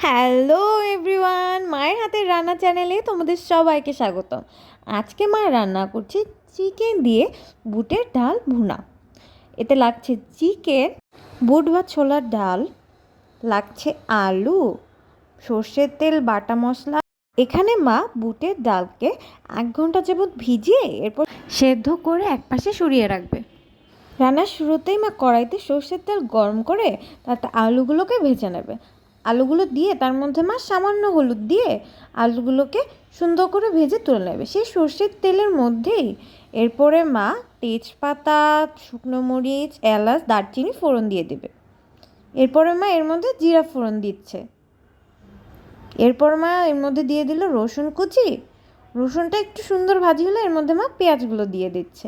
Hello everyone, মায়ের হাতের রান্না চ্যানেলে তোমাদের সবাইকে স্বাগতম। আজকে মা রান্না করছে চিকেন দিয়ে বুটের ডাল ভুনা। এতে লাগছে চিকেন, বুট বা ছোলার ডাল, লাগছে আলু, সর্ষের তেল, বাটা মশলা। এখানে মা বুটের ডালকে 1 ঘন্টা যাবৎ ভিজিয়ে এরপর সেদ্ধ করে একপাশে সরিয়ে রাখবে। রান্নার শুরুতেই মা কড়াইতে সর্ষের তেল গরম করে তাতে আলুগুলোকে ভেজে নেবে। আলুগুলো দিয়ে তার মধ্যে মা সামান্য হলুদ দিয়ে আলুগুলোকে সুন্দর করে ভেজে তুলে নেবে সেই সর্ষের তেলের মধ্যেই। এরপরে মা তেজপাতা, শুকনো মরিচ, এলাচ, দারচিনি ফোড়ন দিয়ে দেবে। এরপরে মা এর মধ্যে জিরা ফোড়ন দিচ্ছে। এরপর মা এর মধ্যে দিয়ে দিল রসুন কুচি। রসুনটা একটু সুন্দর ভাজি হলে এর মধ্যে মা পেঁয়াজগুলো দিয়ে দিচ্ছে।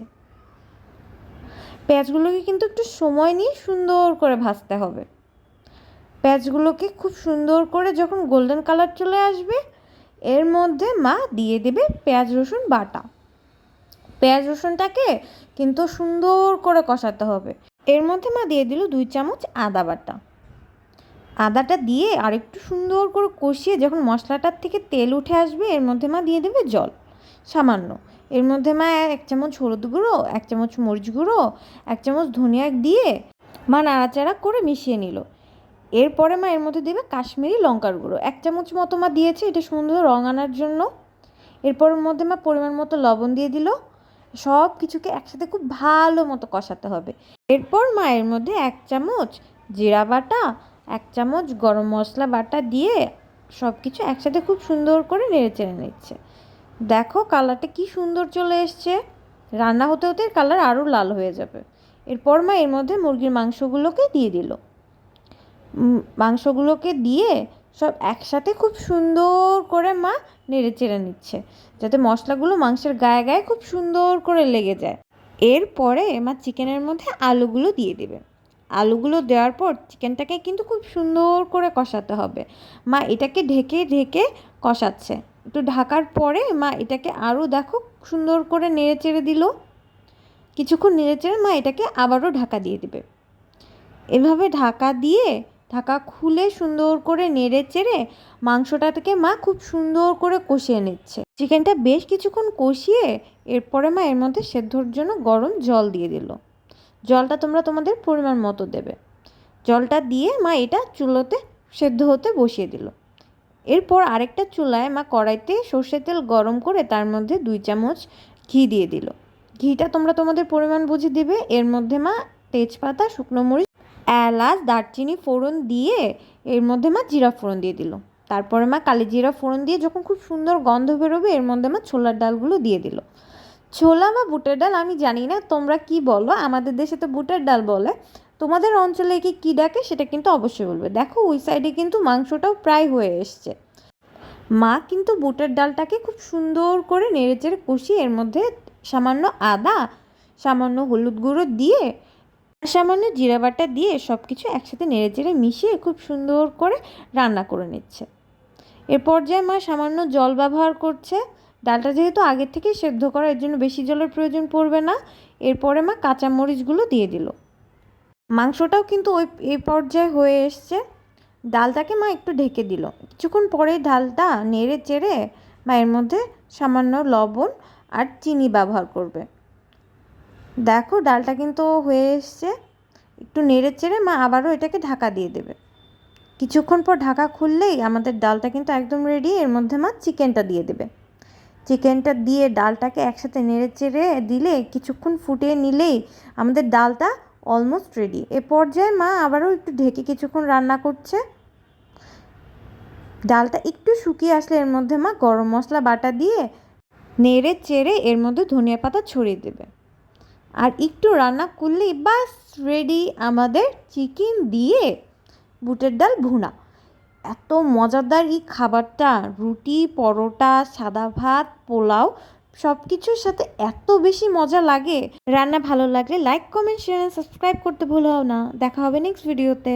পেঁয়াজগুলোকে কিন্তু একটু সময় নিয়ে সুন্দর করে ভাজতে হবে। পেঁয়াজগুলোকে খুব সুন্দর করে যখন গোল্ডেন কালার চলে আসবে এর মধ্যে মা দিয়ে দেবে পেঁয়াজ রসুন বাটা। পেঁয়াজ রসুনটাকে কিন্তু সুন্দর করে কষাতে হবে। এর মধ্যে মা দিয়ে দিল 2 চামচ আদা বাটা। আদাটা দিয়ে আরেকটু সুন্দর করে কষিয়ে যখন মশলাটার থেকে তেল উঠে আসবে এর মধ্যে মা দিয়ে দেবে জল সামান্য। এর মধ্যে মা 1 চামচ হলুদ গুঁড়ো, 1 চামচ মরিচ গুঁড়ো, 1 চামচ ধনিয়া দিয়ে মা নাড়াচাড়া করে মিশিয়ে নিল। এরপরে মা এর মধ্যে দেবে কাশ্মীরি লঙ্কার গুঁড়ো 1 চামচ মতো মা দিয়েছে, এটা সুন্দর রং আনার জন্য। এরপরের মধ্যে মা পরিমাণ মতো লবণ দিয়ে দিল। সব কিছুকে একসাথে খুব ভালো মতো কষাতে হবে। এরপর মা এর মধ্যে 1 চামচ জিরা বাটা, 1 চামচ গরম মশলা বাটা দিয়ে সব কিছু একসাথে খুব সুন্দর করে নেড়ে চেড়ে নিচ্ছে। দেখো কালারটা কি সুন্দর চলে এসছে। রান্না হতে হতে কালার আরও লাল হয়ে যাবে। এরপর মা এর মধ্যে মুরগির মাংসগুলোকে দিয়ে দিল। মাংসগুলোকে দিয়ে সব একসাথে খুব সুন্দর করে মা নেড়ে চেড়ে নিচ্ছে যাতে মশলাগুলো মাংসের গায়ে গায়ে খুব সুন্দর করে লেগে যায়। এরপরে মা চিকেনের মধ্যে আলুগুলো দিয়ে দেবে। আলুগুলো দেওয়ার পর চিকেনটাকে কিন্তু খুব সুন্দর করে কষাতে হবে। মা এটাকে ঢেকে ঢেকে কষাচ্ছে। একটু ঢাকার পরে মা এটাকে আরও দেখো সুন্দর করে নেড়ে চেড়ে দিল। কিছুক্ষণ নেড়ে চেড়ে মা এটাকে আবারও ঢাকা দিয়ে দেবে। এভাবে ঢাকা খুলে সুন্দর করে নেড়ে চেড়ে মাংসটা থেকে মা খুব সুন্দর করে কষিয়ে নিচ্ছে। চিকেনটা বেশ কিছুক্ষণ কষিয়ে এরপরে মা এর মধ্যে সেদ্ধর জন্য গরম জল দিয়ে দিল। জলটা তোমরা তোমাদের পরিমাণ মতো দেবে। জলটা দিয়ে মা এটা চুলোতে সেদ্ধ হতে বসিয়ে দিল। এরপর আরেকটা চুলায় মা কড়াইতে সর্ষের তেল গরম করে তার মধ্যে 2 চামচ ঘি দিয়ে দিল। ঘিটা তোমরা তোমাদের পরিমাণ বুঝে দিবে। এর মধ্যে মা তেজপাতা, শুকনো মরিচ, এলাচ, দারচিনি ফোড়ন দিয়ে এর মধ্যে মা জিরা ফোড়ন দিয়ে দিল। তারপরে মা কালি জিরা ফোড়ন দিয়ে যখন খুব সুন্দর গন্ধ বেরোবে এর মধ্যে মা ছোলার ডালগুলো দিয়ে দিল। ছোলা বা বুটের ডাল আমি জানি না তোমরা কি বলো, আমাদের দেশে তো বুটের ডাল বলে। তোমাদের অঞ্চলে কী ডাকে সেটা কিন্তু অবশ্যই বলবে। দেখো ওই সাইডে কিন্তু মাংসটাও প্রায় হয়ে এসছে। মা কিন্তু বুটের ডালটাকে খুব সুন্দর করে নেড়েচেড়ে কষিয়ে এর মধ্যে সামান্য আদা, সামান্য হলুদ গুঁড়ো দিয়ে সামান্য জিরা বাটা দিয়ে সব কিছু একসাথে নেড়েচেড়ে মিশিয়ে খুব সুন্দর করে রান্না করে নিচ্ছে। এর পর্যায়ে মা সামান্য জল ব্যবহার করছে। ডালটা যেহেতু আগের থেকেই সেদ্ধ করা এর জন্য বেশি জলের প্রয়োজন পড়বে না। এরপরে মা কাঁচামরিচগুলো দিয়ে দিল। মাংসটাও কিন্তু এই পর্যায়ে হয়ে এসছে। ডালটাকে মা একটু ঢেকে দিল। কিছুক্ষণ পরে ডালটা নেড়ে চেড়ে মা এর মধ্যে সামান্য লবণ আর চিনি ব্যবহার করবে। দেখো ডালটা কিন্তু হয়ে এসছে। একটু নেড়ে চেড়ে মা আবারও এটাকে ঢাকা দিয়ে দেবে। কিছুক্ষণ পর ঢাকা খুললেই আমাদের ডালটা কিন্তু একদম রেডি। এর মধ্যে মা চিকেনটা দিয়ে দেবে। চিকেনটা দিয়ে ডালটাকে একসাথে নেড়ে চেড়ে দিলে কিছুক্ষণ ফুটিয়ে নিলেই আমাদের ডালটা অলমোস্ট রেডি। এ পর্যায়ে মা আবারও একটু ঢেকে কিছুক্ষণ রান্না করছে। ডালটা একটু শুকিয়ে আসলে এর মধ্যে মা গরম মশলা বাটা দিয়ে নেড়ে চেড়ে এর মধ্যে ধনিয়া পাতা ছড়িয়ে দেবে। আর একটু রান্না করলেই বাস রেডি আমাদের চিকেন দিয়ে বুটের ডাল ভুনা। এত মজাদার এই খাবারটা রুটি, পরোটা, সাদা ভাত, পোলাও সব কিছুর সাথে এত বেশি মজা লাগে। রান্না ভালো লাগলে লাইক, কমেন্ট, শেয়ার, সাবস্ক্রাইব করতে ভুলো না। দেখা হবে নেক্সট ভিডিওতে।